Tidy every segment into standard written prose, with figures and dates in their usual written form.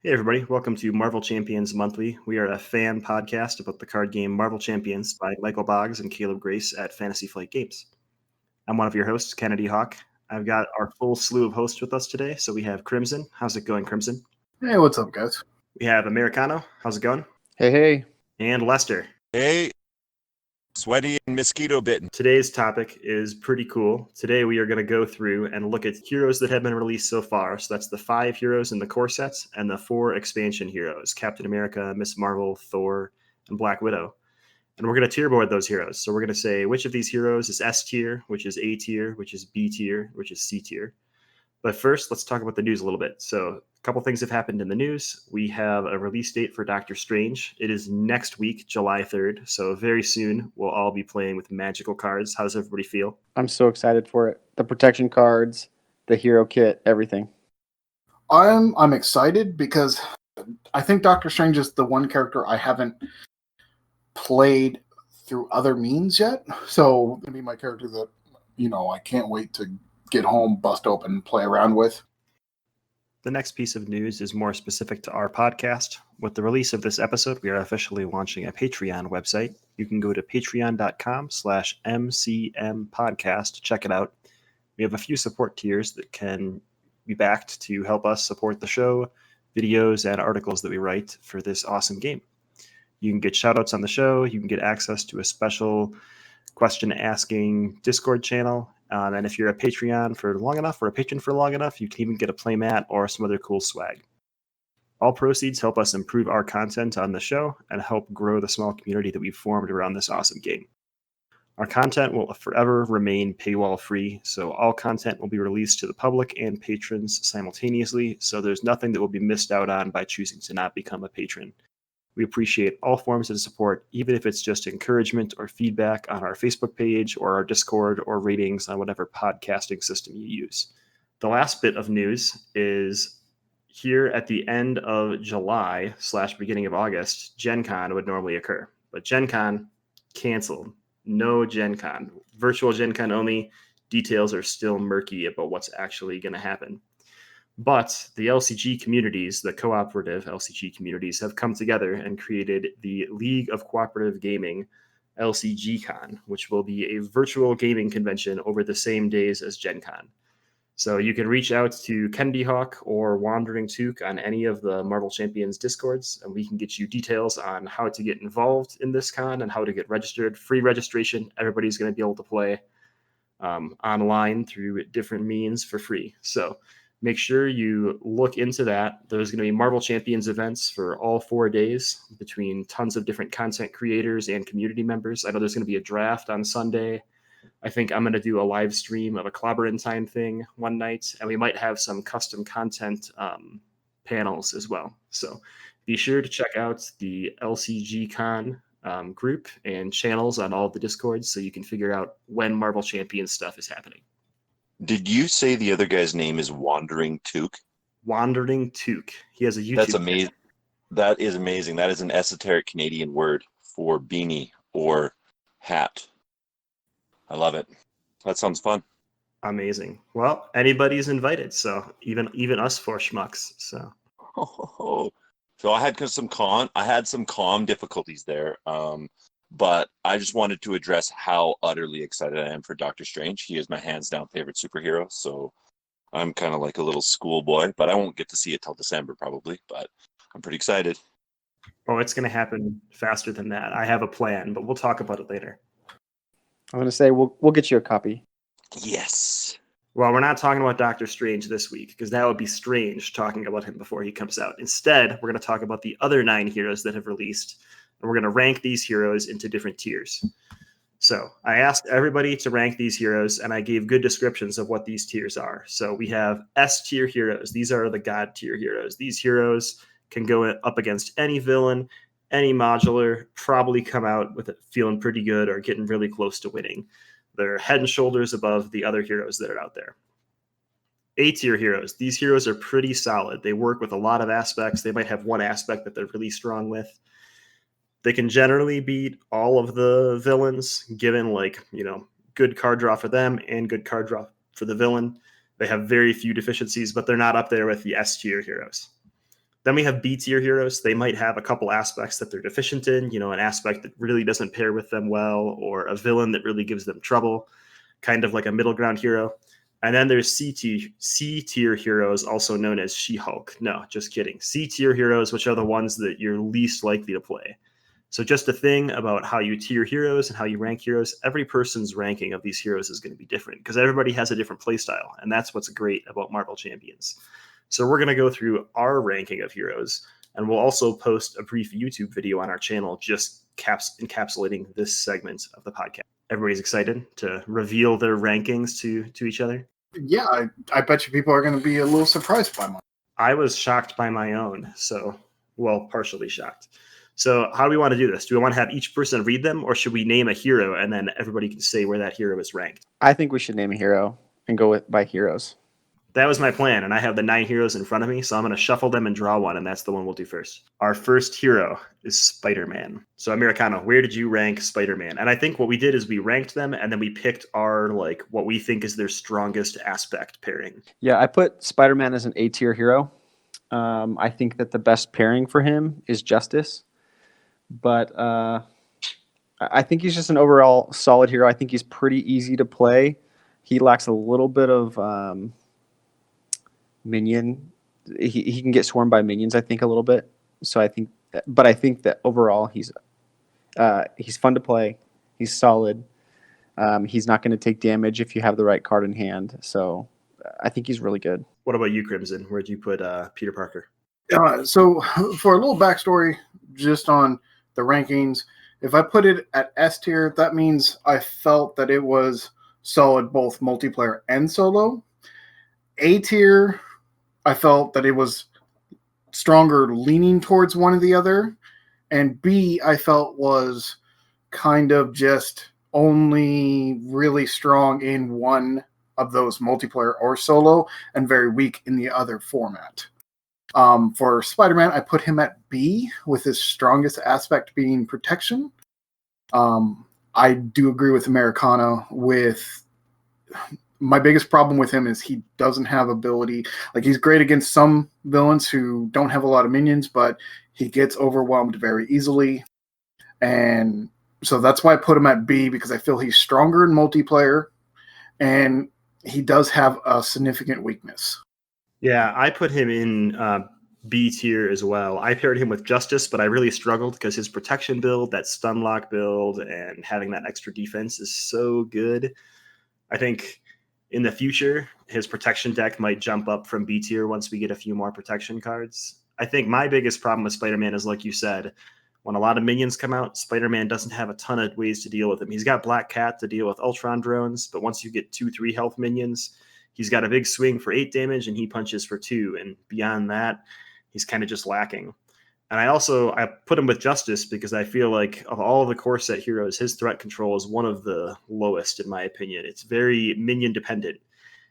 Hey everybody, welcome to Marvel Champions Monthly. We are a fan podcast about the card game Marvel Champions by Michael Boggs and Caleb Grace at Fantasy Flight Games. I'm one of your hosts, KennedyHawk. I've got our full slew of hosts with us today. So we have Crimson. How's it going, Crimson? Hey, what's up, guys? We have Amerikano. How's it going? Hey. And Lester. Hey, sweaty and mosquito bitten. Today's topic is pretty cool. Today we are going to go through and look at heroes that have been released so far. So that's the 5 heroes in the core sets and the 4 expansion heroes, Captain America, Miss Marvel, Thor, and Black Widow. And we're going to tier board those heroes. So we're going to say which of these heroes is S tier, which is A tier, which is B tier, which is C tier. But first, let's talk about the news a little bit. So a couple things have happened in the news. We have a release date for Doctor Strange. It is next week, July 3rd. So very soon, we'll all be playing with magical cards. How does everybody feel? I'm so excited for it. The protection cards, the hero kit, everything. I'm excited because I think Doctor Strange is the one character I haven't played through other means yet. So it's going to be my character that, I can't wait to get home, bust open, and play around with. The next piece of news is more specific to our podcast. With the release of this episode, we are officially launching a Patreon website. You can go to patreon.com/MCM podcast to check it out. We have a few support tiers that can be backed to help us support the show, videos, and articles that we write for this awesome game. You can get shoutouts on the show. You can get access to a special question asking Discord channel. And if you're a Patreon for long enough or a patron for long enough, you can even get a playmat or some other cool swag. All proceeds help us improve our content on the show and help grow the small community that we've formed around this awesome game. Our content will forever remain paywall free, so all content will be released to the public and patrons simultaneously, so there's nothing that will be missed out on by choosing to not become a patron. We appreciate all forms of support, even if it's just encouragement or feedback on our Facebook page or our Discord or ratings on whatever podcasting system you use. The last bit of news is here at the end of July / beginning of August, Gen Con would normally occur. But Gen Con canceled. No Gen Con. Virtual Gen Con only. Details are still murky about what's actually going to happen. But the LCG communities, the cooperative LCG communities, have come together and created the League of Cooperative Gaming, LCG Con, which will be a virtual gaming convention over the same days as Gen Con. So you can reach out to KennedyHawk or Wandering Took on any of the Marvel Champions Discords, and we can get you details on how to get involved in this con and how to get registered. Free registration. Everybody's going to be able to play online through different means for free. So make sure you look into that. There's going to be Marvel Champions events for all 4 days between tons of different content creators and community members. I know there's going to be a draft on Sunday. I think I'm going to do a live stream of a Clobberentine thing one night, and we might have some custom content panels as well. So be sure to check out the LCG Con group and channels on all of the Discords so you can figure out when Marvel Champions stuff is happening. Did you say the other guy's name is Wandering Took? Wandering Took. He has a YouTube That's amazing. That is amazing. That is an esoteric Canadian word for beanie or hat. I love it. That sounds fun. Amazing. Well, anybody's invited, so even us 4 schmucks. So I had some comm difficulties there. But I just wanted to address how utterly excited I am for Doctor Strange. He is my hands down favorite superhero, so I'm kind of like a little schoolboy, but I won't get to see it till December probably, but I'm pretty excited. Oh, it's going to happen faster than that. I have a plan, but we'll talk about it later. I'm going to say we'll get you a copy. Yes. Well, we're not talking about Doctor Strange this week because that would be strange talking about him before he comes out. Instead, we're going to talk about the other 9 heroes that have released, and we're going to rank these heroes into different tiers. So I asked everybody to rank these heroes, and I gave good descriptions of what these tiers are. So we have S tier heroes. These are the God tier heroes. These heroes can go up against any villain, any modular, probably come out with it feeling pretty good or getting really close to winning. They're head and shoulders above the other heroes that are out there. A tier heroes. These heroes are pretty solid. They work with a lot of aspects. They might have one aspect that they're really strong with. They can generally beat all of the villains, given good card draw for them and good card draw for the villain. They have very few deficiencies, but they're not up there with the S tier heroes. Then we have B tier heroes. They might have a couple aspects that they're deficient in, an aspect that really doesn't pair with them well, or a villain that really gives them trouble, kind of like a middle ground hero. And then there's C tier heroes, also known as She-Hulk. No, just kidding. C tier heroes, which are the ones that you're least likely to play. So just a thing about how you tier heroes and how you rank heroes. Every person's ranking of these heroes is going to be different because everybody has a different playstyle, and that's what's great about Marvel Champions. So we're going to go through our ranking of heroes, and we'll also post a brief YouTube video on our channel just encapsulating this segment of the podcast. Everybody's excited to reveal their rankings to each other. Yeah, I bet you people are going to be a little surprised by mine. I was shocked by my own, partially shocked. So how do we want to do this? Do we want to have each person read them, or should we name a hero and then everybody can say where that hero is ranked? I think we should name a hero and go by heroes. That was my plan, and I have the 9 heroes in front of me, so I'm going to shuffle them and draw one, and that's the one we'll do first. Our first hero is Spider-Man. So, Amerikano, where did you rank Spider-Man? And I think what we did is we ranked them, and then we picked our, what we think is their strongest aspect pairing. Yeah, I put Spider-Man as an A-tier hero. I think that the best pairing for him is Justice. But I think he's just an overall solid hero. I think he's pretty easy to play. He lacks a little bit of minion. He can get swarmed by minions, I think, a little bit. So I think that overall he's fun to play. He's solid. He's not going to take damage if you have the right card in hand. So I think he's really good. What about you, Crimson? Where'd you put Peter Parker? So for a little backstory, just on the rankings, if I put it at S tier, that means I felt that it was solid both multiplayer and solo. A tier, I felt that it was stronger leaning towards one or the other. And B, I felt was kind of just only really strong in one of those, multiplayer or solo, and very weak in the other format. For Spider-Man, I put him at B, with his strongest aspect being protection. I do agree with Amerikano. With my biggest problem with him is he doesn't have ability. Like, he's great against some villains who don't have a lot of minions, but he gets overwhelmed very easily. And so that's why I put him at B, because I feel he's stronger in multiplayer, and he does have a significant weakness. Yeah, I put him in B tier as well. I paired him with Justice, but I really struggled because his protection build, that stun lock build, and having that extra defense is so good. I think in the future, his protection deck might jump up from B tier once we get a few more protection cards. I think my biggest problem with Spider-Man is, like you said, when a lot of minions come out, Spider-Man doesn't have a ton of ways to deal with them. He's got Black Cat to deal with Ultron drones, but once you get 2-3 health minions, he's got a big swing for 8 damage and he punches for 2. And beyond that, he's kind of just lacking. And I put him with Justice because I feel like of all the core set heroes, his threat control is one of the lowest, in my opinion. It's very minion dependent.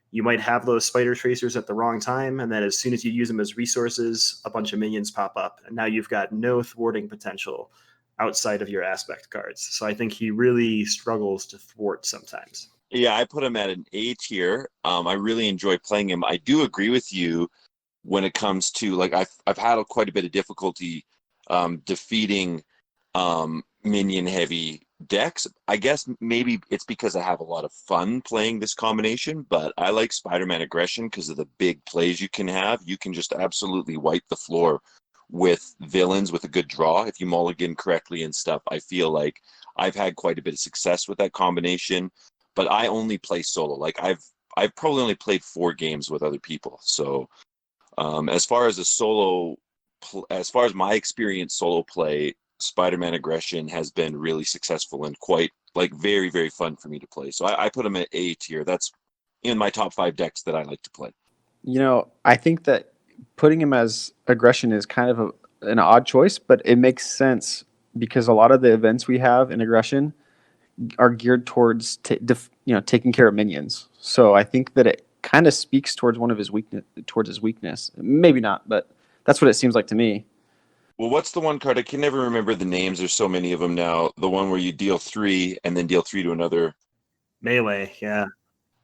You might have those spider tracers at the wrong time, and then as soon as you use them as resources, a bunch of minions pop up. And now you've got no thwarting potential outside of your aspect cards. So I think he really struggles to thwart sometimes. Yeah, I put him at an A tier. I really enjoy playing him. I do agree with you when it comes to, like, I've had quite a bit of difficulty defeating minion heavy decks. I guess maybe it's because I have a lot of fun playing this combination, but I like Spider-Man aggression because of the big plays you can have. You can just absolutely wipe the floor with villains with a good draw if you mulligan correctly and stuff. I feel like I've had quite a bit of success with that combination, but I only play solo. Like, I've probably only played 4 games with other people. So as far as my experience solo play, Spider-Man aggression has been really successful and quite, like, very, very fun for me to play. So I put him at A tier. That's in my top 5 decks that I like to play. I think that putting him as aggression is kind of an odd choice, but it makes sense because a lot of the events we have in aggression are geared towards taking care of minions. So I think that it kind of speaks towards his weakness. Maybe not, but that's what it seems like to me. Well, what's the one card? I can never remember the names. There's so many of them now. The one where you deal 3 and then deal 3 to another. Melee, yeah.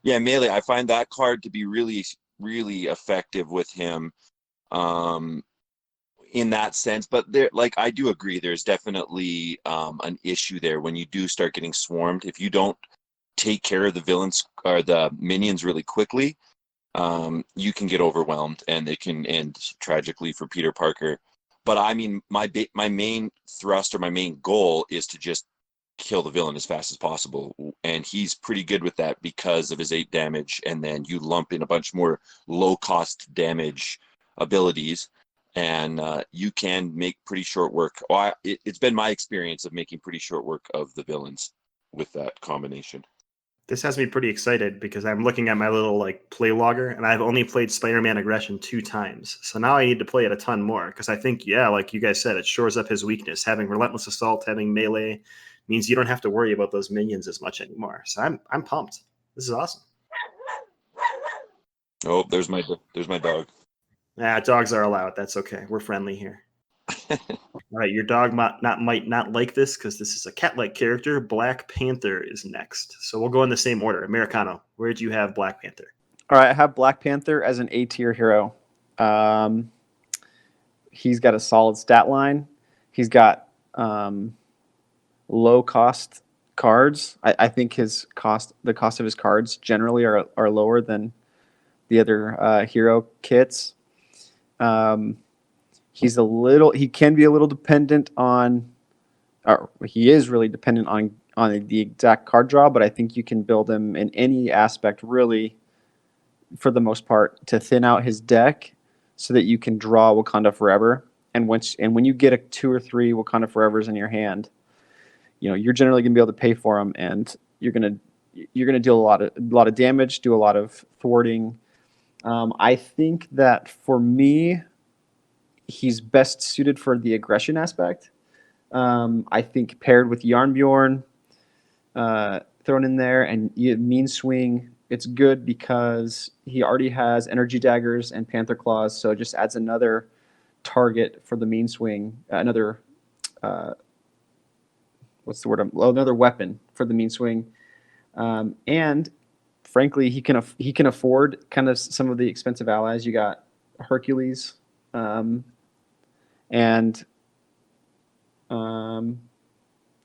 Yeah, melee. I find that card to be really, really effective with him. in that sense. But there, like, I do agree, there's definitely an issue there when you do start getting swarmed. If you don't take care of the villains or the minions really quickly, you can get overwhelmed, and it can end tragically for Peter Parker. But I mean, my main thrust or my main goal is to just kill the villain as fast as possible, and he's pretty good with that because of his 8 damage, and then you lump in a bunch more low cost damage abilities, and you can make pretty short work. It's been my experience of making pretty short work of the villains with that combination. This has me pretty excited because I'm looking at my little like play logger, and I've only played Spider-Man Aggression 2 times. So now I need to play it a ton more because I think, yeah, like you guys said, it shores up his weakness. Having Relentless Assault, having Melee means you don't have to worry about those minions as much anymore. So I'm pumped. This is awesome. Oh, there's my dog. Dogs are allowed. That's okay. We're friendly here. All right, your dog might not like this because this is a cat-like character. Black Panther is next. So we'll go in the same order. Amerikano, where did you have Black Panther? All right, I have Black Panther as an A-tier hero. He's got a solid stat line. He's got low-cost cards. I think the cost of his cards generally are lower than the other hero kits. He can be a little dependent on, or he is really dependent on the exact card draw, but I think you can build him in any aspect really, for the most part, to thin out his deck so that you can draw Wakanda Forever. And when you get 2 or 3 Wakanda Forevers in your hand, you're generally gonna be able to pay for them, and you're gonna deal a lot of damage, do a lot of thwarting. I think that for me, he's best suited for the aggression aspect. I think paired with Yarnbjorn thrown in there and Mean Swing, it's good because he already has Energy Daggers and Panther Claws, so it just adds another target for the Mean Swing, another another weapon for the Mean Swing, and frankly, he can afford kind of some of the expensive allies. You got Hercules.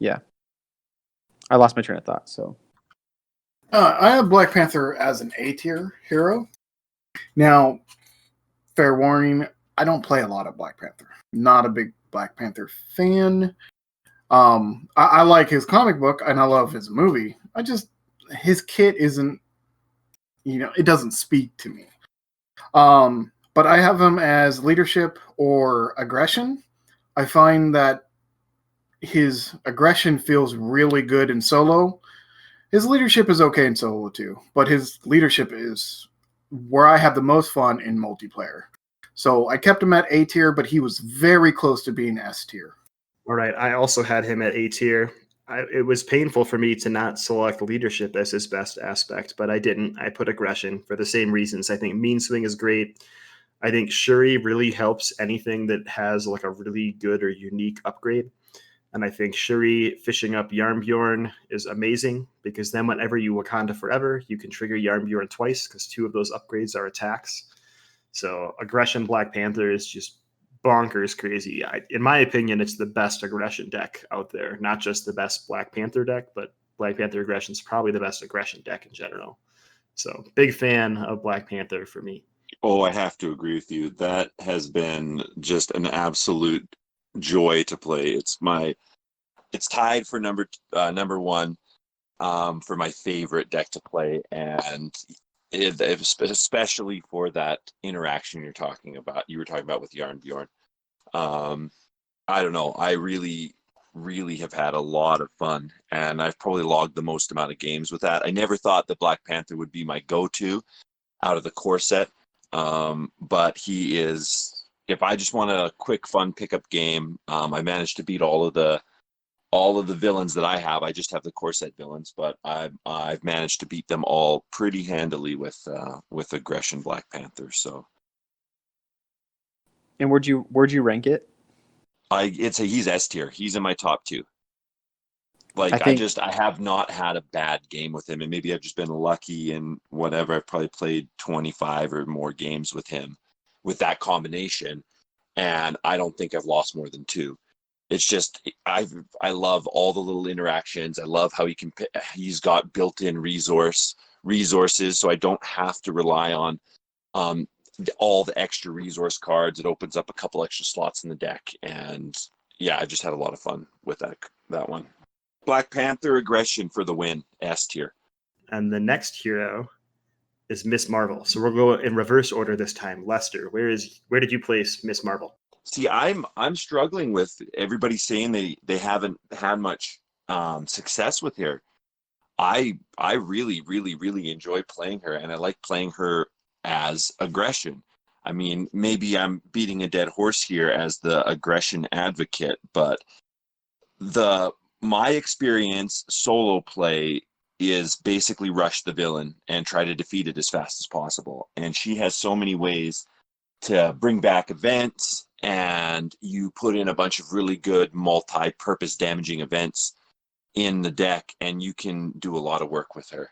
Yeah, I lost my train of thought. So I have Black Panther as an A-tier hero. Now, fair warning, I don't play a lot of Black Panther. Not a big Black Panther fan. I like his comic book and I love his movie. His kit isn't, it doesn't speak to me. But I have him as leadership or aggression. I find that his aggression feels really good in solo. His leadership is okay in solo too, but his leadership is where I have the most fun in multiplayer. So I kept him at A tier, but he was very close to being S tier. All right, I also had him at A tier. It was painful for me to not select leadership as his best aspect, but I didn't. I put aggression for the same reasons. I think Mean Swing is great. I think Shuri really helps anything that has like a really good or unique upgrade. And I think Shuri fishing up Yarnbjorn is amazing because then whenever you Wakanda Forever, you can trigger Yarnbjorn twice because 2 of those upgrades are attacks. So aggression Black Panther is just bonkers crazy. In my opinion, it's the best aggression deck out there. Not just the best Black Panther deck, but Black Panther aggression is probably the best aggression deck in general. So big fan of Black Panther for me. Oh, I have to agree with you. That has been just an absolute joy to play. It's tied for number 1 for my favorite deck to play, and especially for that interaction you were talking about with Yarnbjorn. I don't know. I really have had a lot of fun, and I've probably logged the most amount of games with that. I never thought that Black Panther would be my go-to out of the core set. But he is, if I just want a quick fun pickup game, I managed to beat all of the villains that I have. I just have the core set villains, but I've managed to beat them all pretty handily with aggression Black Panther. So, and where'd you rank it? He's S tier. He's in my top 2. Like I have not had a bad game with him, and maybe I've just been lucky and whatever. I've probably played 25 or more games with him with that combination, and I don't think I've lost more than 2. It's just I love all the little interactions. I love how he's got built-in resources, so I don't have to rely on all the extra resource cards. It opens up a couple extra slots in the deck, and yeah, I just had a lot of fun with that one. Black Panther aggression for the win, S tier. And the next hero is Miss Marvel. So we'll go in reverse order this time. Lester, where did you place Miss Marvel? See, I'm struggling with everybody saying they haven't had much success with her. I really, really, really enjoy playing her, and I like playing her as aggression. I mean, maybe I'm beating a dead horse here as the aggression advocate, but my experience solo play is basically rush the villain and try to defeat it as fast as possible. And she has so many ways to bring back events, and you put in a bunch of really good multi-purpose damaging events in the deck, and you can do a lot of work with her.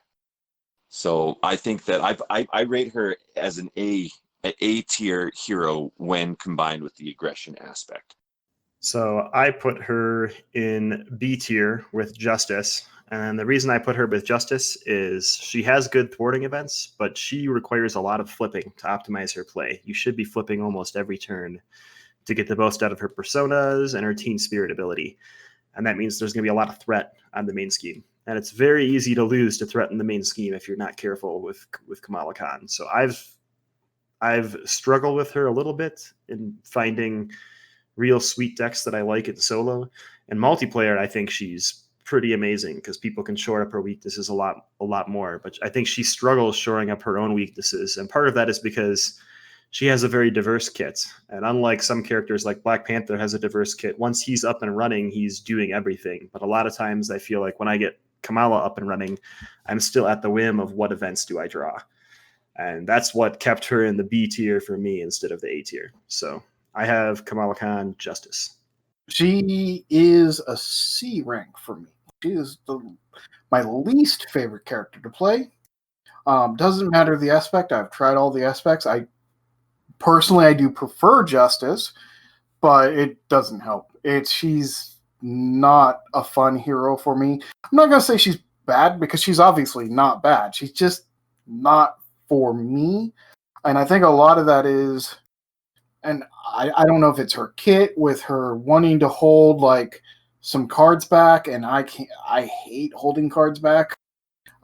So I think that I rate her as an A tier hero when combined with the aggression aspect. So I put her in B tier with Justice. And the reason I put her with Justice is she has good thwarting events, but she requires a lot of flipping to optimize her play. You should be flipping almost every turn to get the most out of her personas and her Teen Spirit ability. And that means there's going to be a lot of threat on the main scheme. And it's very easy to lose to threaten the main scheme if you're not careful with Kamala Khan. So I've struggled with her a little bit in finding real sweet decks that I like in solo. And multiplayer, I think she's pretty amazing because people can shore up her weaknesses a lot more. But I think she struggles shoring up her own weaknesses. And part of that is because she has a very diverse kit. And unlike some characters like Black Panther has a diverse kit, once he's up and running, he's doing everything. But a lot of times I feel like when I get Kamala up and running, I'm still at the whim of what events do I draw. And that's what kept her in the B tier for me instead of the A tier. So I have Kamala Khan Justice. She is a C rank for me. She is my least favorite character to play. Doesn't matter the aspect. I've tried all the aspects. I do prefer Justice, but it doesn't help. She's not a fun hero for me. I'm not going to say she's bad because she's obviously not bad. She's just not for me. And I think a lot of that is, and I don't know if it's her kit with her wanting to hold like some cards back, and I hate holding cards back.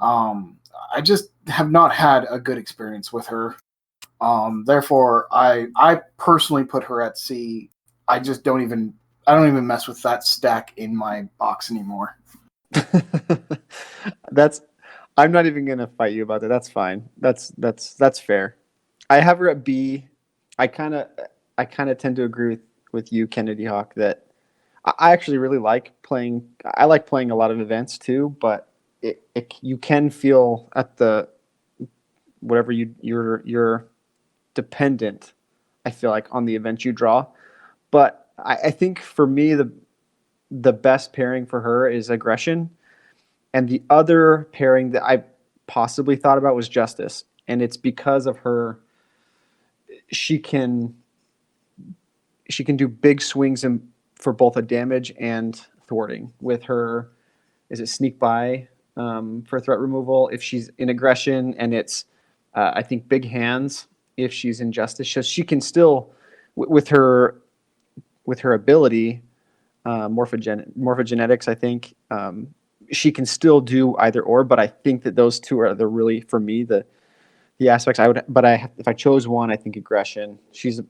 I just have not had a good experience with her. Therefore, I personally put her at C. I don't even mess with that stack in my box anymore. I'm not even gonna fight you about that. That's fine. That's fair. I have her at B. I kind of tend to agree with you, KennedyHawk, that I actually really like playing. I like playing a lot of events too, but you can feel at the whatever you're dependent. I feel like on the event you draw, but I think for me the best pairing for her is aggression, and the other pairing that I possibly thought about was Justice, and it's because of her. She can do big swings for both a damage and thwarting with her. Is it sneak by for threat removal if she's in aggression, and it's I think big hands if she's in Justice. So she can still with her ability morphogenetics. I think she can still do either or, but I think that those two are really for me the aspects I would. But if I chose one, I think aggression. She's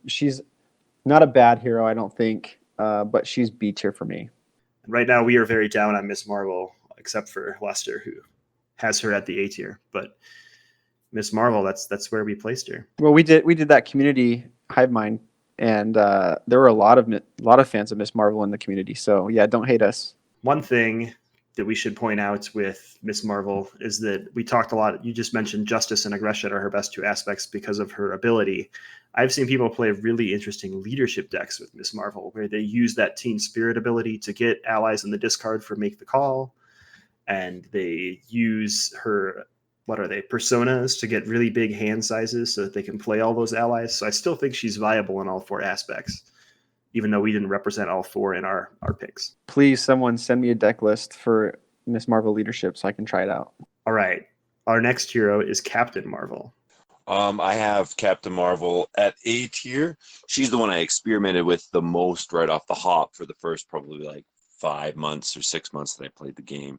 not a bad hero, I don't think, but she's B tier for me. Right now, we are very down on Miss Marvel, except for Lester, who has her at the A tier. But Miss Marvel, that's where we placed her. Well, we did that community hive mind, and there were a lot of fans of Miss Marvel in the community. So yeah, don't hate us. One thing that we should point out with Miss Marvel is that we talked a lot. You just mentioned Justice and aggression are her best two aspects because of her ability. I've seen people play really interesting leadership decks with Miss Marvel, where they use that Teen Spirit ability to get allies in the discard for Make the Call, and they use her, personas to get really big hand sizes so that they can play all those allies. So I still think she's viable in all four aspects. even though we didn't represent all 4 in our picks. Please, someone send me a deck list for Miss Marvel leadership so I can try it out. All right. Our next hero is Captain Marvel. I have Captain Marvel at A tier. She's the one I experimented with the most right off the hop for the first probably like 5 months or 6 months that I played the game.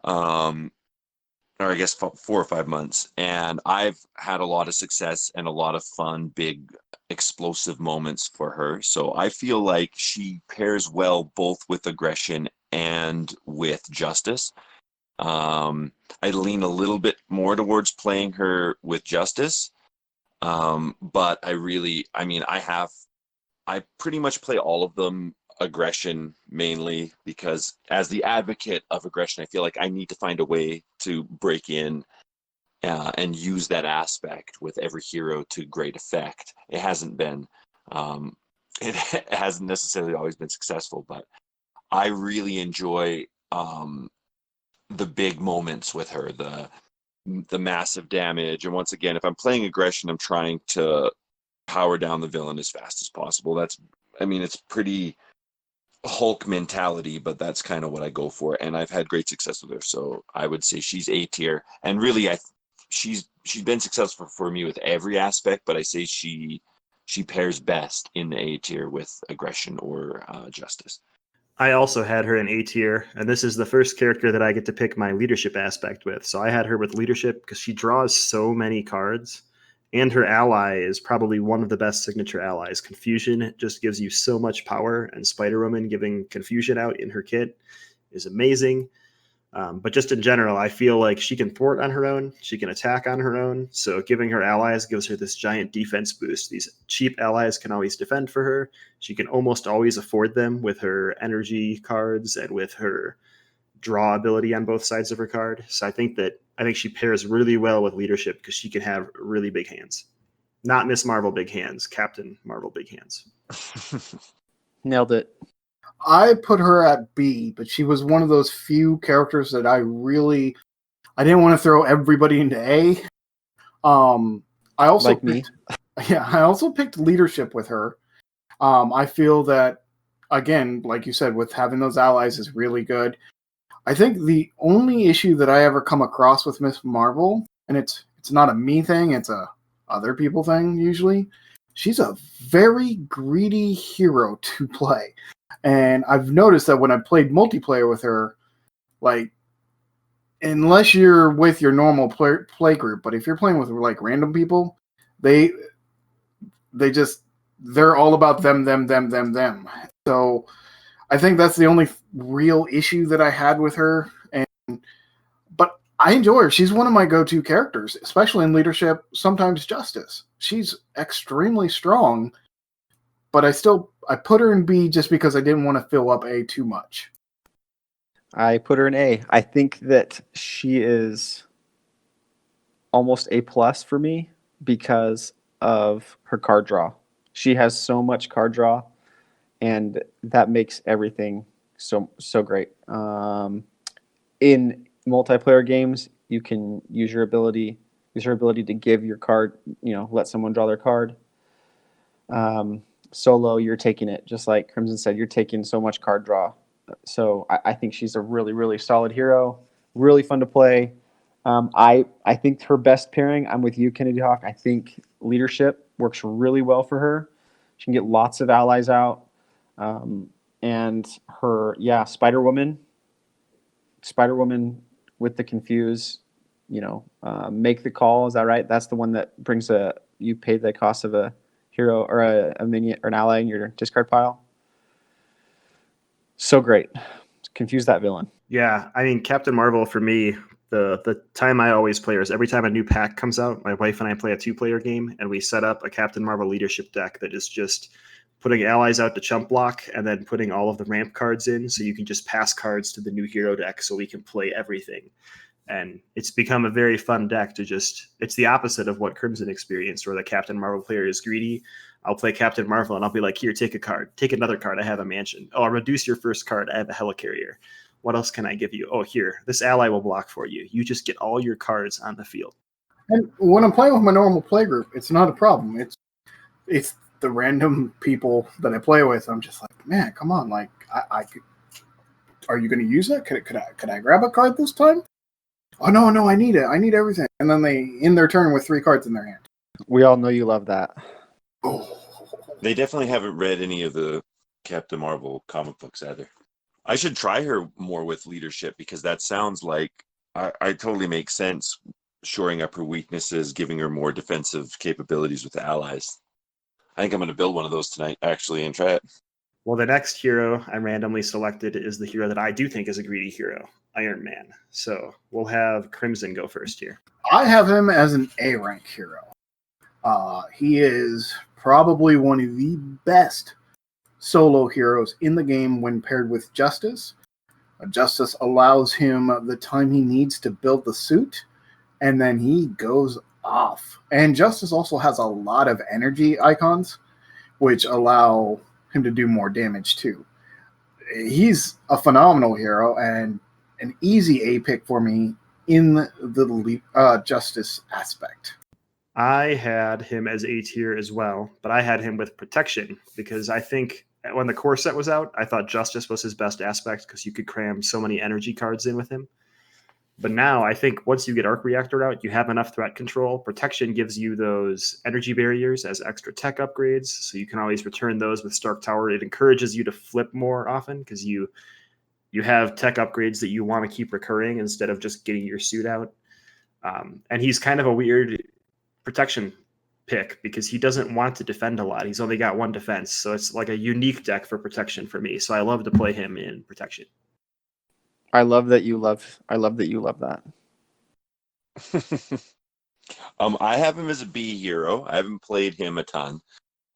Or I guess 4 or 5 months. And I've had a lot of success and a lot of fun, big, explosive moments for her. So I feel like she pairs well both with aggression and with justice. I lean a little bit more towards playing her with justice. But I pretty much play all of them aggression mainly because as the advocate of aggression, I feel like I need to find a way to break in and use that aspect with every hero to great effect. It hasn't necessarily always been successful, but I really enjoy the big moments with her, the massive damage. And once again, if I'm playing aggression, I'm trying to power down the villain as fast as possible. It's pretty Hulk mentality, but that's kind of what I go for, and I've had great success with her. So I would say she's A tier, and really, she's been successful for me with every aspect. But I say she pairs best in the A tier with aggression or justice. I also had her in A tier, and this is the first character that I get to pick my leadership aspect with. So I had her with leadership because she draws so many cards, and her ally is probably one of the best signature allies. Confusion just gives you so much power, and Spider-Woman giving Confusion out in her kit is amazing. But just in general, I feel like she can thwart on her own. She can attack on her own. So giving her allies gives her this giant defense boost. These cheap allies can always defend for her. She can almost always afford them with her energy cards and with her draw ability on both sides of her card. So I think she pairs really well with leadership because she can have really big hands. Not Miss Marvel big hands, Captain Marvel big hands. Nailed it. I put her at B, but she was one of those few characters that I didn't want to throw everybody into A. I also picked leadership with her. I feel that, again, like you said, with having those allies is really good. I think the only issue that I ever come across with Miss Marvel, and it's not a me thing, it's a other people thing usually, she's a very greedy hero to play. And I've noticed that when I played multiplayer with her, like, unless you're with your normal play group, but if you're playing with like random people, they're all about them. So I think that's the only real issue that I had with her. But I enjoy her. She's one of my go-to characters, especially in leadership, sometimes justice. She's extremely strong, but I put her in B just because I didn't want to fill up A too much. I put her in A. I think that she is almost A+ for me because of her card draw. She has so much card draw, and that makes everything so great. In multiplayer games, you can use her ability to give your card, let someone draw their card. Solo, you're taking it, just like Crimson said, you're taking so much card draw. So I think she's a really, really solid hero, really fun to play. I think her best pairing, I'm with you, KennedyHawk. I think leadership works really well for her. She can get lots of allies out. And her, Spider-Woman with the confuse, make the call. Is that right? That's the one that brings you pay the cost of a hero or a minion or an ally in your discard pile. So great. Confuse that villain. Yeah, I mean, Captain Marvel for me, the time I always play is every time a new pack comes out, my wife and I play a 2-player game, and we set up a Captain Marvel leadership deck that is just putting allies out to chump block and then putting all of the ramp cards in so you can just pass cards to the new hero deck so we can play everything. And it's become a very fun deck it's the opposite of what Crimson experienced, where the Captain Marvel player is greedy. I'll play Captain Marvel and I'll be like, here, take a card. Take another card. I have a mansion. Oh, I'll reduce your first card. I have a helicarrier. What else can I give you? Oh, here, this ally will block for you. You just get all your cards on the field. And when I'm playing with my normal play group, it's not a problem. It's the random people that I play with, I'm just like, man, come on, like I could. Are you going to use it? Could I grab a card this time? Oh no, I need it. I need everything. And then they end their turn with 3 cards in their hand. We all know you love that. Oh. They definitely haven't read any of the Captain Marvel comic books either. I should try her more with leadership because that sounds like I totally make sense. Shoring up her weaknesses, giving her more defensive capabilities with the allies. I think I'm going to build one of those tonight, actually, and try it. Well, the next hero I randomly selected is the hero that I do think is a greedy hero, Iron Man. So we'll have Crimson go first here. I have him as an A rank hero. He is probably one of the best solo heroes in the game when paired with Justice. Justice allows him the time he needs to build the suit, and then he goes off. And Justice also has a lot of energy icons, which allow him to do more damage too. He's a phenomenal hero and an easy A pick for me in the Justice aspect. I had him as A tier as well, but I had him with protection because I think when the core set was out, I thought Justice was his best aspect because you could cram so many energy cards in with him. But now I think once you get Arc Reactor out, you have enough threat control. Protection gives you those energy barriers as extra tech upgrades, so you can always return those with Stark Tower. It encourages you to flip more often because you have tech upgrades that you want to keep recurring instead of just getting your suit out. And he's kind of a weird protection pick because he doesn't want to defend a lot. He's only got 1 defense, so it's like a unique deck for protection for me. So I love to play him in protection. I love that you love that. I have him as a B hero. I haven't played him a ton.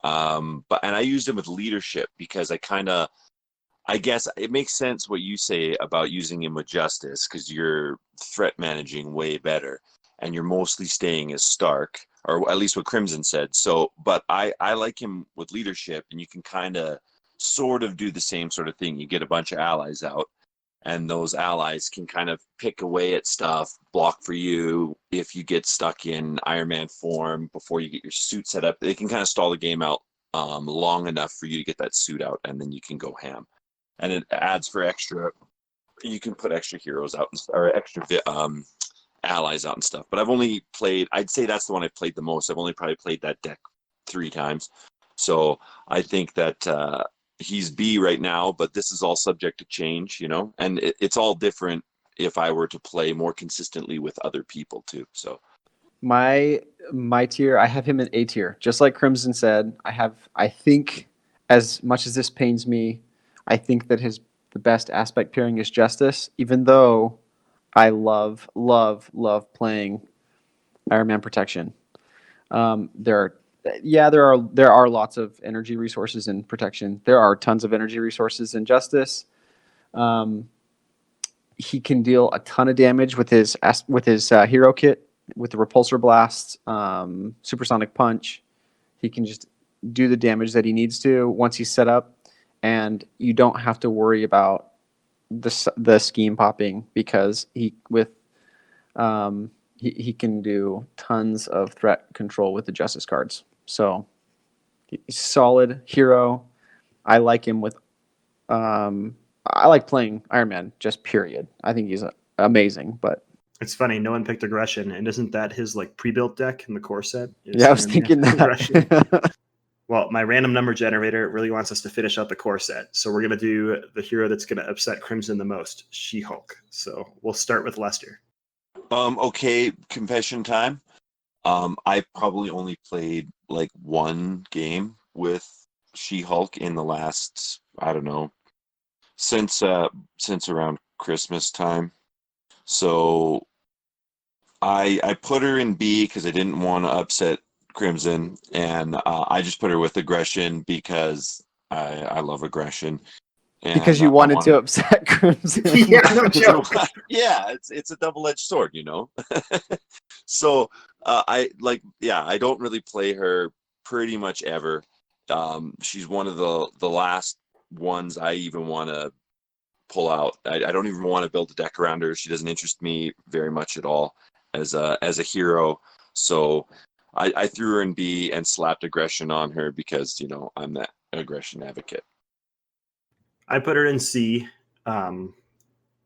And I used him with leadership because I guess it makes sense what you say about using him with Justice because you're threat managing way better and you're mostly staying as Stark, or at least what Crimson said. So, but I like him with leadership, and you can kind of sort of do the same sort of thing. You get a bunch of allies out, and those allies can kind of pick away at stuff, block for you. If you get stuck in Iron Man form before you get your suit set up, they can kind of stall the game out long enough for you to get that suit out, and then you can go ham. And it adds for extra. You can put extra heroes out or extra allies out and stuff. But I've only played. I'd say that's the one I've played the most. I've only probably played that deck 3 times. So I think that he's B right now. But this is all subject to change, and it's all different if I were to play more consistently with other people too. So My tier, I have him in A tier, just like Crimson said. I think, as much as this pains me, I think that the best aspect pairing is Justice, even though I love playing Iron Man Protection. There are lots of energy resources in Protection. There are tons of energy resources in Justice. He can deal a ton of damage with his hero kit, with the Repulsor Blast, Supersonic Punch. He can just do the damage that he needs to once he's set up, and you don't have to worry about the scheme popping because he can do tons of threat control with the Justice cards. So he's a solid hero. I like him with I like playing Iron Man, just period. I think he's amazing, but It's funny, no one picked Aggression, and isn't that his pre-built deck in the core set? I was thinking that. Well, my random number generator really wants us to finish out the core set, so we're going to do the hero that's going to upset Crimson the most, She-Hulk. So we'll start with Lester. Okay, confession time. I probably only played 1 game with She-Hulk in the last, I don't know, since around Christmas time. So I put her in B because I didn't want to upset Crimson, and I just put her with Aggression because I love Aggression. And because you wanted to upset Crimson. Yeah, no joke. Yeah, it's a double-edged sword, So I don't really play her pretty much ever. She's one of the last ones I even want to pull out. I don't even want to build a deck around her. She doesn't interest me very much at all as a hero. So I threw her in B and slapped aggression on her because, I'm that aggression advocate. I put her in C.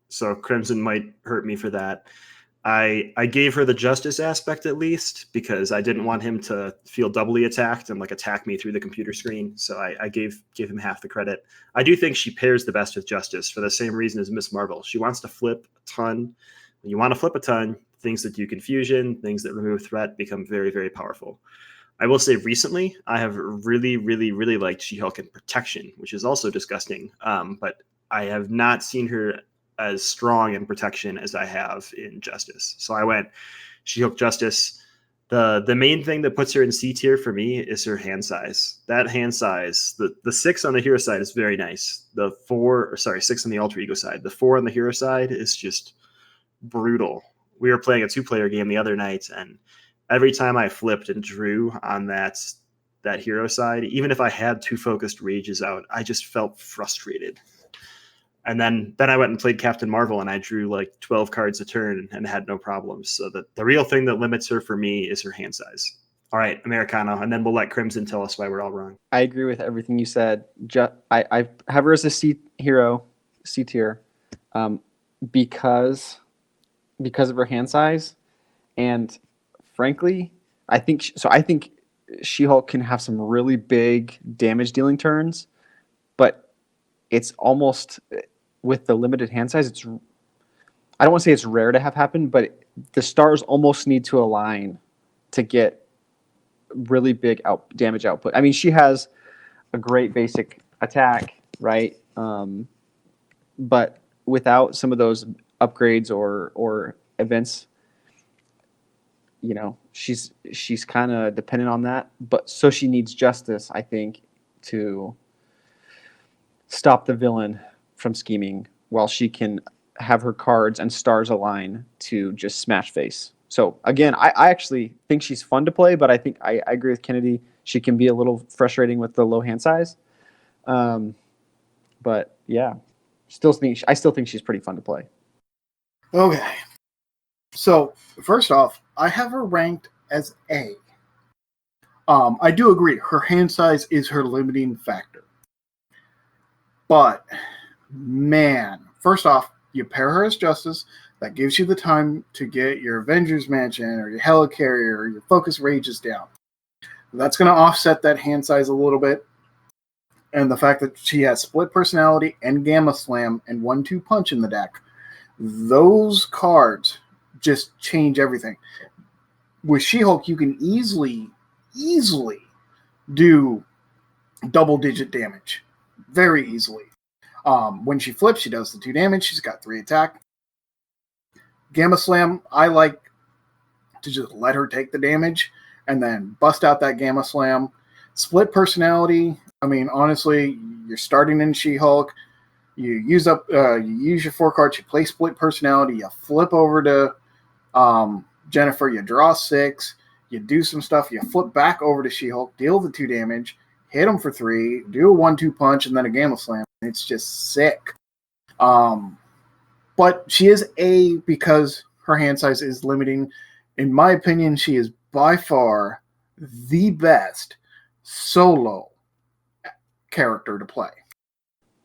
So Crimson might hurt me for that. I gave her the justice aspect at least because I didn't want him to feel doubly attacked and like attack me through the computer screen. So I gave him half the credit. I do think she pairs the best with justice for the same reason as Miss Marvel. She wants to flip a ton. When you want to flip a ton, things that do confusion, things that remove threat become very, very powerful. I will say recently, I have really, really, really liked She-Hulk in Protection, which is also disgusting. But I have not seen her as strong in Protection as I have in Justice. So I went She-Hulk Justice. The main thing that puts her in C tier for me is her hand size. That hand size, the 6 on the hero side is very nice. The 6 on the alter ego side. The 4 on the hero side is just brutal. We were playing a 2-player game the other night, and every time I flipped and drew on that hero side, even if I had 2 focused rages out, I just felt frustrated. And then I went and played Captain Marvel, and I drew like 12 cards a turn and had no problems. So the real thing that limits her for me is her hand size. All right, Amerikano, and then we'll let Crimson tell us why we're all wrong. I agree with everything you said. I have her as a C hero, C tier, because of her hand size, and frankly, I think She-Hulk can have some really big damage dealing turns, but it's almost, with the limited hand size, I don't want to say it's rare to have happen, but the stars almost need to align to get really big damage output. I mean, she has a great basic attack, right? But without some of those upgrades or events, she's kind of dependent on that. But so she needs justice, I think, to stop the villain from scheming, while she can have her cards and stars align to just smash face. So again, I actually think she's fun to play, but I think I agree with Kennedy. She can be a little frustrating with the low hand size. But yeah, I still think she's pretty fun to play. Okay. So first off, I have her ranked as A. I do agree. Her hand size is her limiting factor. But man, first off, you pair her as Justice. That gives you the time to get your Avengers Mansion or your Helicarrier or your Focus Rages down. That's going to offset that hand size a little bit. And the fact that she has Split Personality and Gamma Slam and 1-2 Punch in the deck. Those cards just change everything. With She-Hulk, you can easily do double-digit damage. Very easily. When she flips, she does the 2 damage. She's got 3 attack. Gamma Slam, I like to just let her take the damage and then bust out that Gamma Slam. Split Personality, I mean, honestly, you're starting in She-Hulk. You use your 4 cards, you play Split Personality, you flip over to Jennifer, you draw 6, you do some stuff, you flip back over to She-Hulk, deal the 2 damage, hit them for 3, do a 1-2 punch, and then a Gamma Slam. It's just sick. But she is A because her hand size is limiting. In my opinion, she is by far the best solo character to play.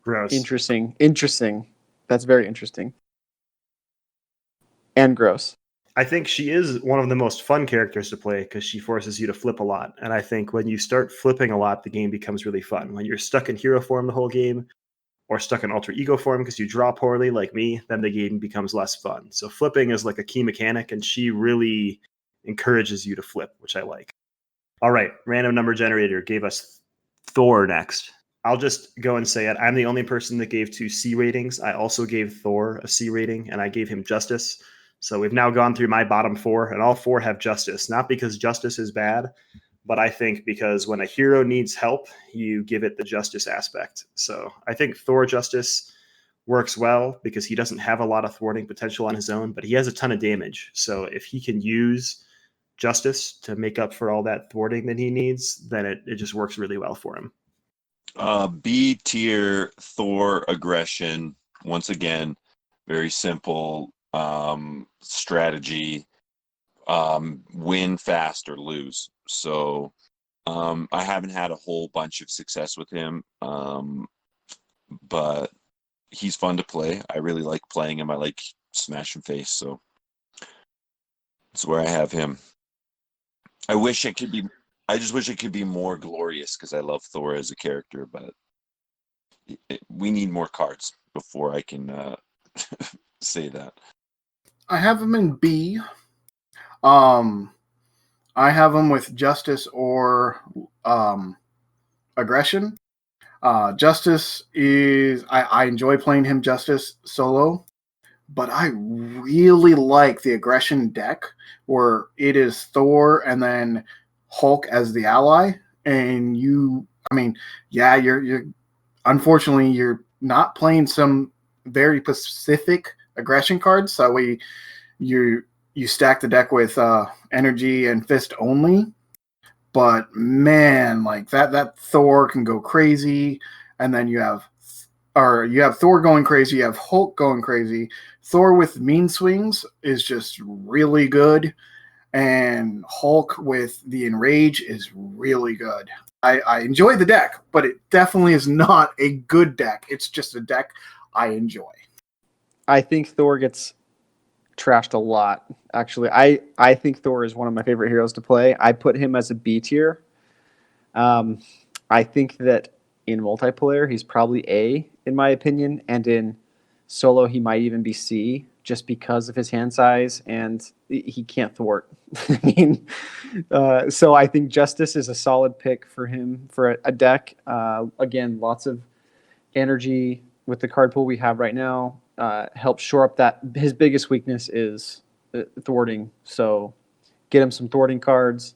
Gross. Interesting. That's very interesting. And gross. I think she is one of the most fun characters to play because she forces you to flip a lot. And I think when you start flipping a lot, the game becomes really fun. When you're stuck in hero form the whole game, or stuck in alter ego form because you draw poorly like me, then the game becomes less fun. So flipping is like a key mechanic, and she really encourages you to flip, which I like. All right, random number generator gave us Thor next. I'll just go and say it. I'm the only person that gave 2 C ratings. I also gave Thor a C rating, and I gave him Justice. So we've now gone through my bottom 4, and all 4 have Justice. Not because Justice is bad, but I think because when a hero needs help, you give it the Justice aspect. So I think Thor Justice works well because he doesn't have a lot of thwarting potential on his own, but he has a ton of damage. So if he can use Justice to make up for all that thwarting that he needs, then it just works really well for him. B tier Thor aggression. Once again, very simple strategy. Win fast or lose. So I haven't had a whole bunch of success with him, but he's fun to play. I really like playing him. I like smash and face, so that's where I have him. I wish it could be. I just wish it could be more glorious because I love Thor as a character, but we need more cards before I can say that. I have him in B. I have him with Justice or Aggression. Justice is I enjoy playing him Justice solo, but I really like the Aggression deck where it is Thor and then Hulk as the ally, and you're unfortunately you're not playing some very specific aggression cards. So that way you stack the deck with energy and fist only. But man, like that Thor can go crazy, and then you have Thor going crazy, you have Hulk going crazy. Thor with mean swings is just really good, and Hulk with the enrage is really good. I enjoy the deck, but it definitely is not a good deck. It's just a deck I enjoy. I think Thor gets trashed a lot. Actually, I think Thor is one of my favorite heroes to play. I put him as a B tier. I think that in multiplayer he's probably A in my opinion, and in solo he might even be C just because of his hand size and he can't thwart. I mean, so I think Justice is a solid pick for him for a deck. Again, lots of energy with the card pool we have right now. Help shore up that his biggest weakness is thwarting. So get him some thwarting cards.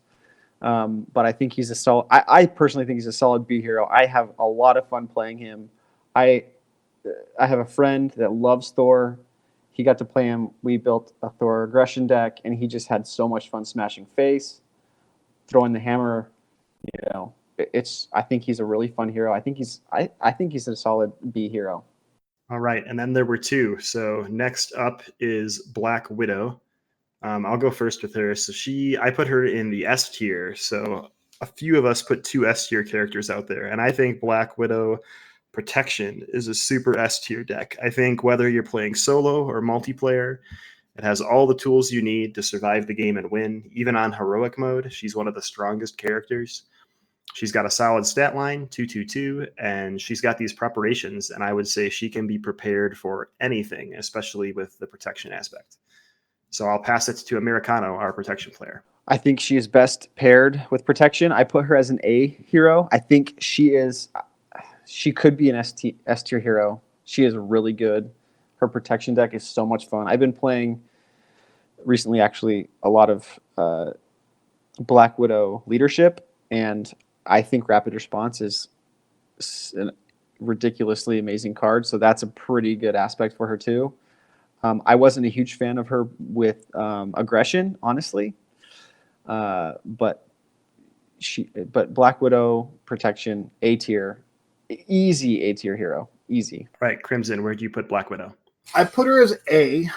But I think he's a solid. I personally think he's a solid B hero. I have a lot of fun playing him. I have a friend that loves Thor. He got to play him. We built a Thor aggression deck, and he just had so much fun smashing face, throwing the hammer. You know, I think he's a really fun hero. I think he's a solid B hero. All right, and then there were two. So next up is Black Widow. I'll go first with her. So I put her in the S tier. So a few of us put two S tier characters out there, and I think Black Widow Protection is a super S tier deck. I think whether you're playing solo or multiplayer, it has all the tools you need to survive the game and win. Even on heroic mode, she's one of the strongest characters. She's got a solid stat line, 222, and she's got these preparations, and I would say she can be prepared for anything, especially with the protection aspect. So I'll pass it to Amerikano, our protection player. I think she is best paired with protection. I put her as an A hero. I think she could be an S tier hero. She is really good. Her protection deck is so much fun. I've been playing recently, actually, a lot of Black Widow leadership, and I think Rapid Response is a ridiculously amazing card. So that's a pretty good aspect for her too. I wasn't a huge fan of her with aggression, honestly, but Black Widow protection A tier, easy A tier hero, easy. Right, Crimson, where do you put Black Widow? I put her as A.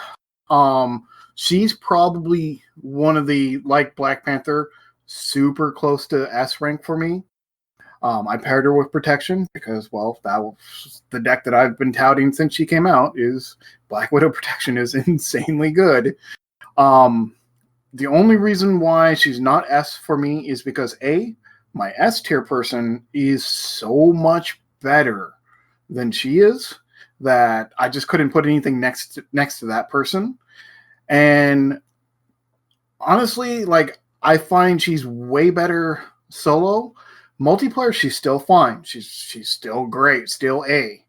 She's probably one of the, like Black Panther, super close to S rank for me. I paired her with Protection because, well, that was the deck that I've been touting since she came out. Is Black Widow Protection is insanely good. The only reason why she's not S for me is because A, my S tier person is so much better than she is that I just couldn't put anything next to that person. And honestly, like, I find she's way better solo. Multiplayer, she's still fine. She's still great, still A.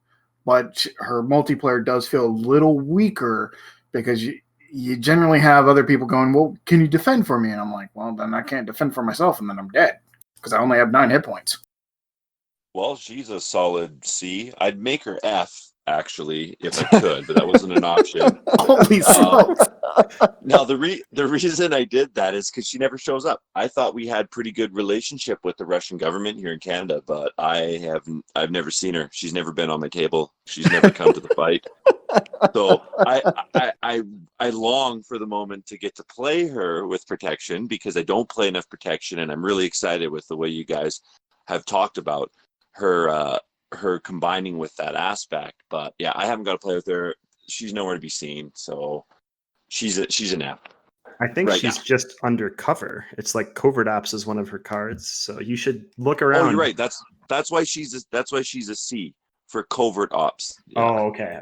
But her multiplayer does feel a little weaker because you generally have other people going, well, can you defend for me? And I'm like, well, then I can't defend for myself, and then I'm dead because I only have 9 hit points. Well, she's a solid C. I'd make her F actually, if I could, but that wasn't an option. Holy smokes! Now the reason I did that is because she never shows up. I thought we had pretty good relationship with the Russian government here in Canada, but I've never seen her. She's never been on my table. She's never come to the fight. So I long for the moment to get to play her with protection, because I don't play enough protection, and I'm really excited with the way you guys have talked about her combining with that aspect. But yeah, I haven't got to play with her. She's nowhere to be seen. So she's an F. I think Right she's now. just undercover. It's like Covert Ops is one of her cards, so you should look around. Oh, you're right. That's why she's a C for Covert Ops. Yeah. Oh, okay.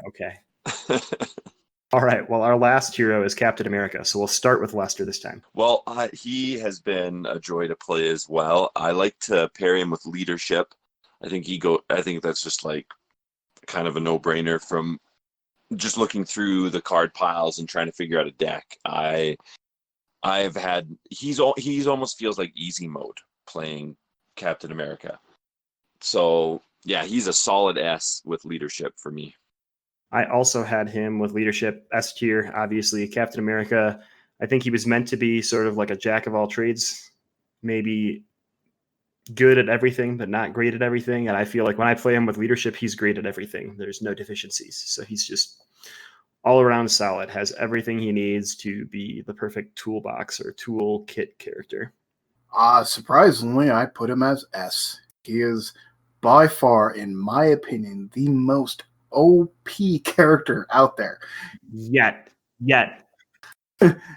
All right. Well, our last hero is Captain America, so we'll start with Lester this time. Well, he has been a joy to play as well. I like to pair him with leadership. I think that's just like kind of a no-brainer from just looking through the card piles and trying to figure out a deck. He's almost feels like easy mode playing Captain America. So yeah, he's a solid S with leadership for me. I also had him with leadership, S tier. Obviously, Captain America, I think he was meant to be sort of like a jack of all trades, maybe good at everything, but not great at everything. And I feel like when I play him with leadership, he's great at everything. There's no deficiencies. So he's just all around solid, has everything he needs to be the perfect toolbox or toolkit character. Surprisingly, I put him as S. He is by far, in my opinion, the most OP character out there. Yet.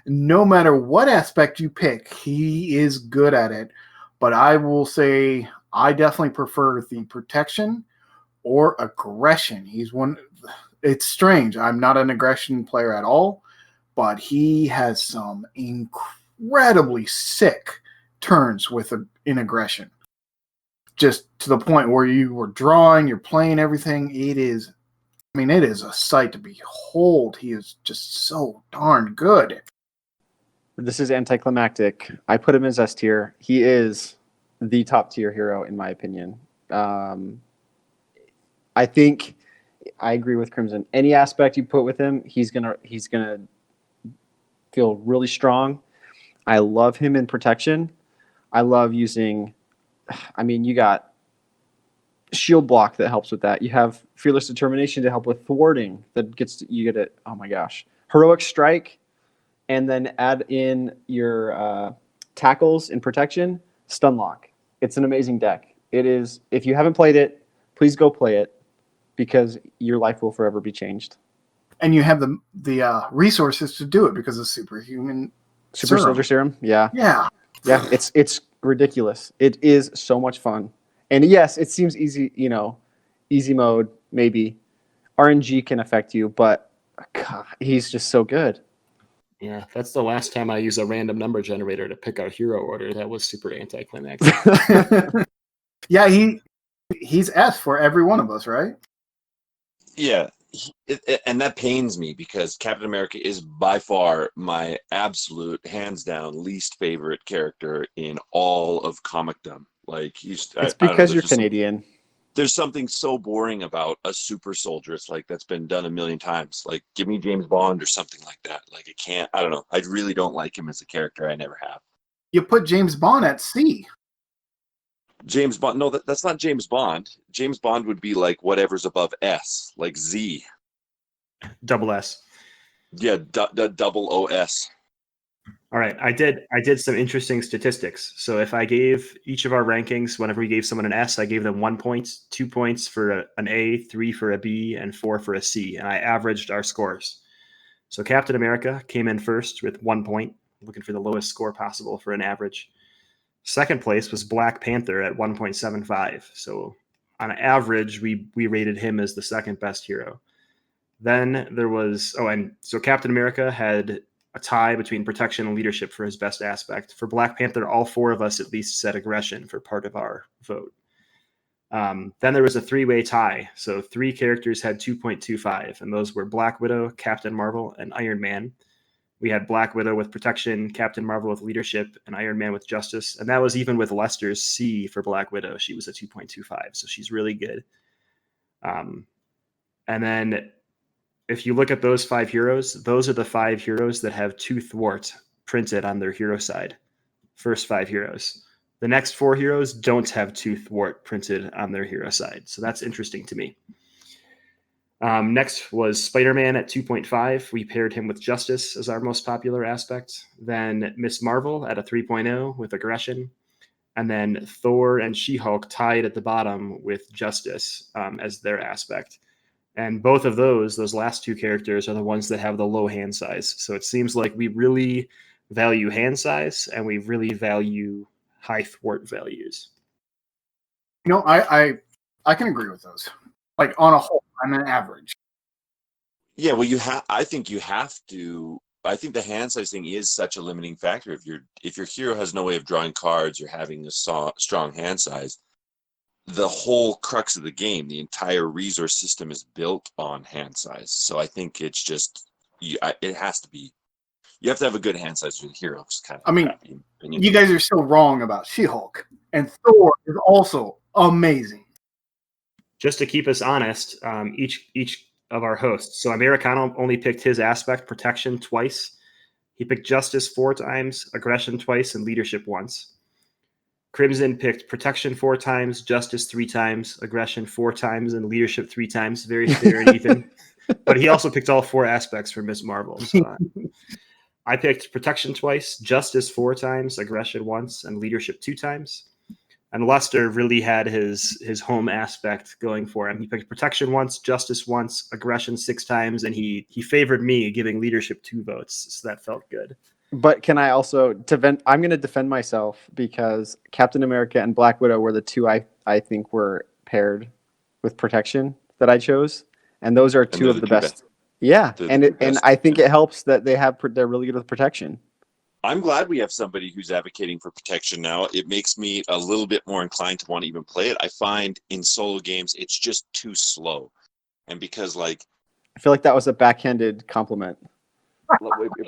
No matter what aspect you pick, he is good at it. But I will say I definitely prefer the protection or aggression. It's strange. I'm not an aggression player at all, but he has some incredibly sick turns in aggression. Just to the point where you were drawing, you're playing everything. It is a sight to behold. He is just so darn good. This is anticlimactic. I put him as S tier. He is the top tier hero in my opinion. I think I agree with Crimson. Any aspect you put with him, he's gonna feel really strong. I love him in protection. I love using. You got shield block that helps with that. You have fearless determination to help with thwarting. You get it. Oh my gosh, heroic strike. And then add in your tackles in protection, stun lock. It's an amazing deck. It is. If you haven't played it, please go play it, because your life will forever be changed. And you have the resources to do it because of superhuman Super Soldier Serum. Yeah. It's ridiculous. It is so much fun. And yes, it seems easy. Easy mode maybe. RNG can affect you, but God, he's just so good. Yeah, that's the last time I used a random number generator to pick our hero order. That was super anticlimactic. Yeah, he's S for every one of us, right? Yeah, and that pains me because Captain America is by far my absolute, hands down, least favorite character in all of comicdom. Like it's because you're Canadian. There's something so boring about a super soldier. It's like that's been done a million times. Like, give me James Bond or something like that. Like, I don't know. I really don't like him as a character. I never have. You put James Bond at C. James Bond. No, that's not James Bond. James Bond would be like whatever's above S, like Z. Double S. Yeah, double OS. All right, I did some interesting statistics. So if I gave each of our rankings, whenever we gave someone an S, I gave them 1 point, 2 points for an A, 3 for a B, and 4 for a C, and I averaged our scores. So Captain America came in first with 1 point, looking for the lowest score possible for an average. Second place was Black Panther at 1.75. So on average, we rated him as the second best hero. Then there was, so Captain America had a tie between protection and leadership for his best aspect. For Black Panther, all 4 of us at least said aggression for part of our vote. Then there was a 3-way tie. So 3 characters had 2.25, and those were Black Widow, Captain Marvel, and Iron Man. We had Black Widow with protection, Captain Marvel with leadership, and Iron Man with justice. And that was even with Lester's C for Black Widow. She was a 2.25, so she's really good. And then if you look at those 5 heroes, those are the 5 heroes that have 2 thwart printed on their hero side. First 5 heroes. The next 4 heroes don't have 2 thwart printed on their hero side. So that's interesting to me. Next was Spider-Man at 2.5. We paired him with Justice as our most popular aspect. Then Miss Marvel at a 3.0 with Aggression. And then Thor and She-Hulk tied at the bottom with Justice as their aspect. And both of those last 2 characters are the ones that have the low hand size. So it seems like we really value hand size and we really value high thwart values. I can agree with those. Like on a whole, I'm an average. Yeah, well, I think you have to. I think the hand size thing is such a limiting factor. If your hero has no way of drawing cards or having a strong hand size, the whole crux of the game, the entire resource system is built on hand size. So I think it's just it has to be. You have to have a good hand size for the hero. I mean, you guys are so wrong about She-Hulk, and Thor is also amazing. Just to keep us honest, each of our hosts. So Amerikano only picked his aspect, Protection, twice. He picked Justice 4 times, Aggression twice, and Leadership once. Crimson picked Protection 4 times, Justice 3 times, Aggression 4 times, and Leadership 3 times. Very fair and even. But he also picked all 4 aspects for Miss Marvel. So I picked Protection twice, Justice 4 times, Aggression once, and Leadership 2 times. And Lester really had his home aspect going for him. He picked Protection once, Justice once, Aggression 6 times, and he favored me, giving Leadership 2 votes. So that felt good. But can I also I'm going to defend myself because Captain America and Black Widow were the 2 I think were paired with Protection that I chose, and those are 2 of the best. Yeah, and I think it helps that they're really good with Protection. I'm glad we have somebody who's advocating for Protection now. It makes me a little bit more inclined to want to even play it. I find in solo games it's just too slow, and because I feel like that was a backhanded compliment.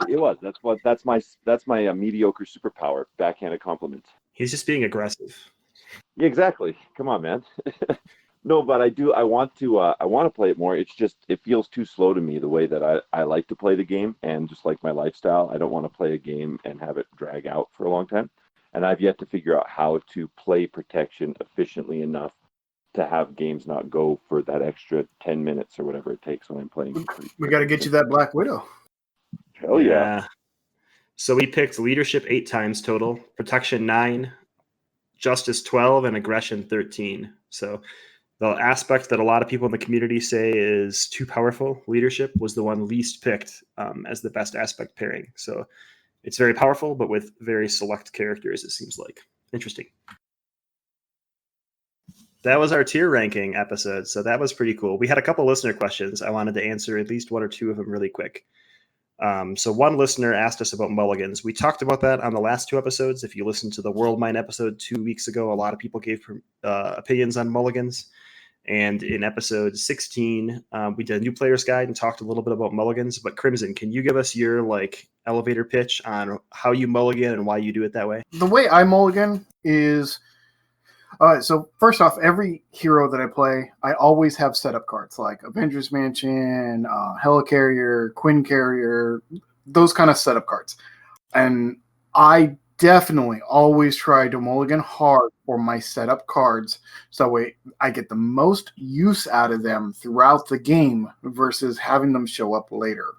It was. That's my mediocre superpower. Backhanded compliment. He's just being aggressive. Yeah, exactly. Come on, man. No, but I want to play it more. It's just it feels too slow to me the way that I like to play the game, and just like my lifestyle, I don't want to play a game and have it drag out for a long time. And I've yet to figure out how to play Protection efficiently enough to have games not go for that extra 10 minutes or whatever it takes when I'm playing. We got to get you that Black Widow. Hell yeah. So we picked Leadership 8 times total, Protection 9, Justice 12, and Aggression 13. So the aspect that a lot of people in the community say is too powerful, Leadership, was the one least picked as the best aspect pairing. So it's very powerful, but with very select characters, it seems like. Interesting. That was our tier ranking episode, so that was pretty cool. We had a couple listener questions. I wanted to answer at least 1 or 2 of them really quick. So one listener asked us about mulligans. We talked about that on the last 2 episodes. If you listened to the World Mine episode 2 weeks ago, a lot of people gave opinions on mulligans. And in episode 16, we did a new player's guide and talked a little bit about mulligans. But Crimson, can you give us your elevator pitch on how you mulligan and why you do it that way? The way I mulligan is, so first off, every hero that I play, I always have setup cards like Avengers Mansion, Helicarrier, Quinn Carrier, those kind of setup cards. And I definitely always try to mulligan hard for my setup cards, so that way I get the most use out of them throughout the game versus having them show up later.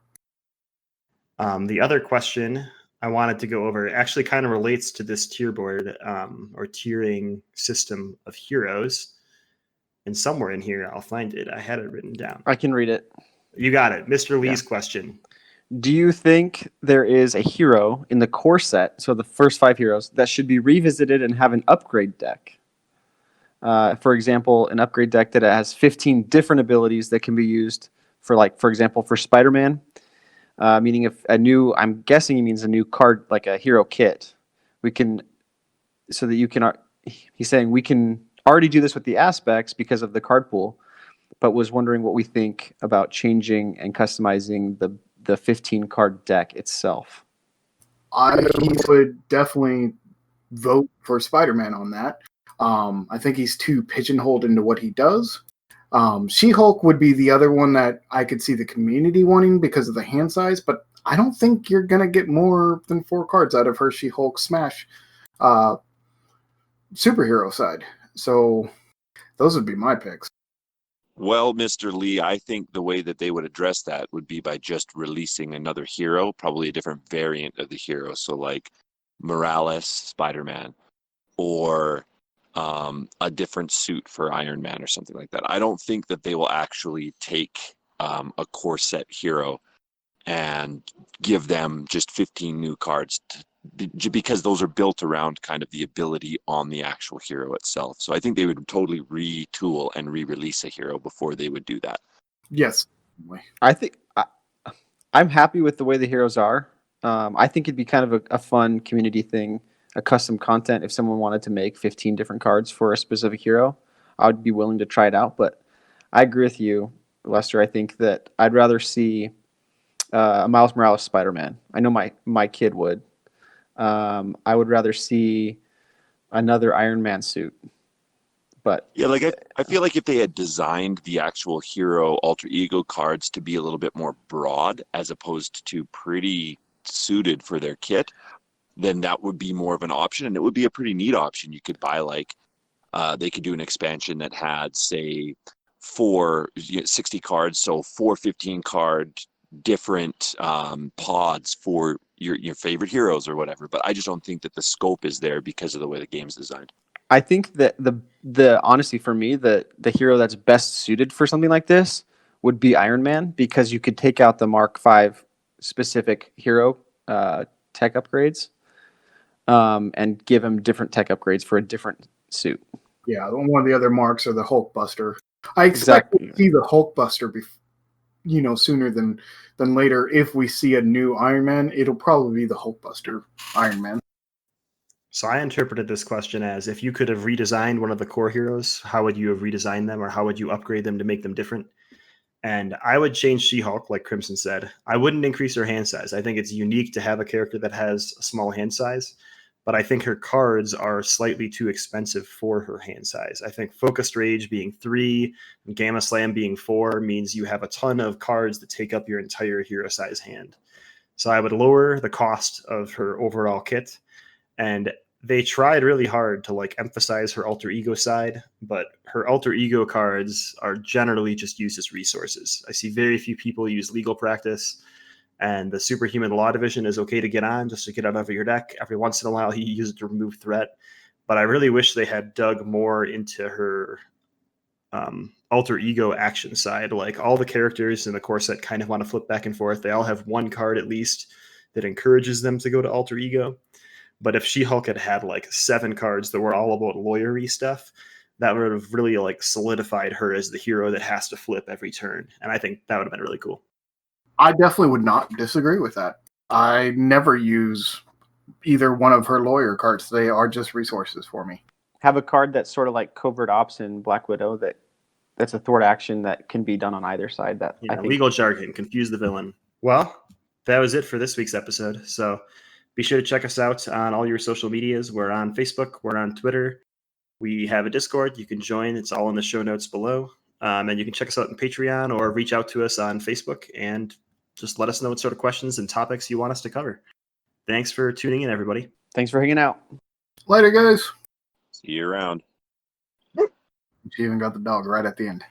The other question I wanted to go over actually kind of relates to this tier board or tiering system of heroes. And somewhere in here, I'll find it. I had it written down. I can read it. You got it. Mr. Lee's question. Do you think there is a hero in the core set, so the first 5 heroes, that should be revisited and have an upgrade deck? For example, an upgrade deck that has 15 different abilities that can be used for example, for Spider-Man, meaning if I'm guessing he means a new card, like a hero kit. He's saying we can already do this with the aspects because of the card pool, but was wondering what we think about changing and customizing the 15 card deck itself. I would definitely vote for Spider-Man on that. I think he's too pigeonholed into what he does. She-Hulk would be the other one that I could see the community wanting because of the hand size, but I don't think you're going to get more than 4 cards out of her She-Hulk Smash superhero side. So those would be my picks. Well, Mr. Lee, I think the way that they would address that would be by just releasing another hero, probably a different variant of the hero. So like Morales, Spider-Man, or a different suit for Iron Man or something like that. I don't think that they will actually take a core set hero and give them just 15 new cards because those are built around kind of the ability on the actual hero itself. So I think they would totally retool and re-release a hero before they would do that. Yes. I think I'm happy with the way the heroes are. I think it'd be kind of a fun community thing, a custom content. If someone wanted to make 15 different cards for a specific hero, I would be willing to try it out. But I agree with you, Lester. I think that I'd rather see a Miles Morales Spider-Man. I know my kid would. I would rather see another Iron Man suit. But yeah, like I feel like if they had designed the actual hero alter ego cards to be a little bit more broad as opposed to pretty suited for their kit, then that would be more of an option, and it would be a pretty neat option. You could buy like they could do an expansion that had say 60 cards, so 15 card different pods for your favorite heroes or whatever. But I just don't think that the scope is there because of the way the game's designed. I think that the honestly for me the hero that's best suited for something like this would be Iron Man, because you could take out the Mark V specific hero tech upgrades and give him different tech upgrades for a different suit. Yeah, one of the other marks are the Hulkbuster. I expect to see the Hulkbuster sooner than later. If we see a new Iron Man, it'll probably be the Hulkbuster Iron Man. So I interpreted this question as, if you could have redesigned one of the core heroes, how would you have redesigned them, or how would you upgrade them to make them different? And I would change She-Hulk, like Crimson said. I wouldn't increase her hand size. I think it's unique to have a character that has a small hand size, but I think her cards are slightly too expensive for her hand size. I think Focused Rage being 3 and Gamma Slam being 4 means you have a ton of cards that take up your entire hero size hand. So I would lower the cost of her overall kit. And they tried really hard to like emphasize her alter ego side, but her alter ego cards are generally just used as resources. I see very few people use Legal Practice, and the Superhuman Law Division is okay to get on just to get out of your deck. Every once in a while, you use it to remove threat, but I really wish they had dug more into her alter ego action side. Like, all the characters in the core set kind of want to flip back and forth. They all have one card at least that encourages them to go to alter ego. But if She-Hulk had had like 7 cards that were all about lawyery stuff, that would have really like solidified her as the hero that has to flip every turn. And I think that would have been really cool. I definitely would not disagree with that. I never use either one of her lawyer cards. They are just resources for me. Have a card that's sort of like Covert Ops in Black Widow that's a thwart action that can be done on either side. That Yeah, I think legal jargon, confuse the villain. Well, that was it for this week's episode. So be sure to check us out on all your social medias. We're on Facebook. We're on Twitter. We have a Discord. You can join. It's all in the show notes below. And you can check us out on Patreon or reach out to us on Facebook and just let us know what sort of questions and topics you want us to cover. Thanks for tuning in, everybody. Thanks for hanging out. Later, guys. See you around. She even got the dog right at the end.